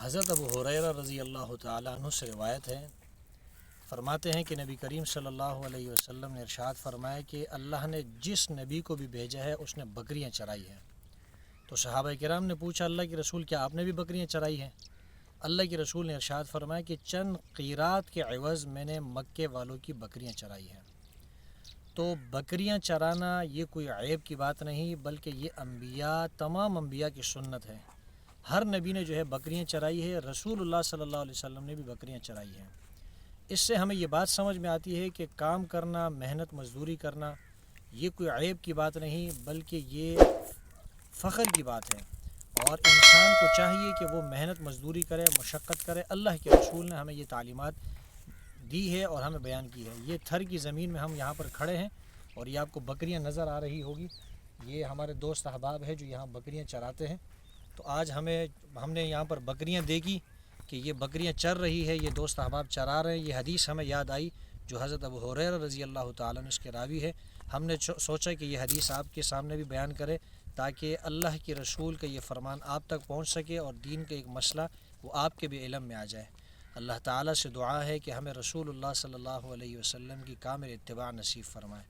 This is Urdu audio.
حضرت ابو ہریرہ رضی اللہ تعالیٰ عنہ سے روایت ہے، فرماتے ہیں کہ نبی کریم صلی اللہ علیہ وسلم نے ارشاد فرمایا کہ اللہ نے جس نبی کو بھی بھیجا ہے اس نے بکریاں چرائی ہیں۔ تو صحابہ کرام نے پوچھا، اللہ کے رسول کیا آپ نے بھی بکریاں چرائی ہیں؟ اللہ کے رسول نے ارشاد فرمایا کہ چند قیرات کے عوض میں نے مکے والوں کی بکریاں چرائی ہیں۔ تو بکریاں چرانا یہ کوئی عیب کی بات نہیں، بلکہ یہ انبیاء تمام انبیاء کی سنت ہے۔ ہر نبی نے جو ہے بکریاں چرائی ہے، رسول اللہ صلی اللہ علیہ وسلم نے بھی بکریاں چرائی ہیں۔ اس سے ہمیں یہ بات سمجھ میں آتی ہے کہ کام کرنا، محنت مزدوری کرنا یہ کوئی عیب کی بات نہیں، بلکہ یہ فخر کی بات ہے، اور انسان کو چاہیے کہ وہ محنت مزدوری کرے، مشقت کرے۔ اللہ کے رسول نے ہمیں یہ تعلیمات دی ہے اور ہمیں بیان کی ہے۔ یہ تھر کی زمین میں ہم یہاں پر کھڑے ہیں اور یہ آپ کو بکریاں نظر آ رہی ہوگی، یہ ہمارے دوست احباب ہیں جو یہاں بکریاں چراتے ہیں۔ تو آج ہم نے یہاں پر بکریاں دیکھی کہ یہ بکریاں چر رہی ہے، یہ دوست احباب چرا رہے ہیں۔ یہ حدیث ہمیں یاد آئی جو حضرت ابو ہریرہ رضی اللہ تعالیٰ عنہ اس کے راوی ہے۔ ہم نے سوچا کہ یہ حدیث آپ کے سامنے بھی بیان کرے تاکہ اللہ کے رسول کا یہ فرمان آپ تک پہنچ سکے اور دین کا ایک مسئلہ وہ آپ کے بھی علم میں آ جائے۔ اللہ تعالیٰ سے دعا ہے کہ ہمیں رسول اللہ صلی اللہ علیہ وسلم کی کامل اتباع نصیب فرمائے۔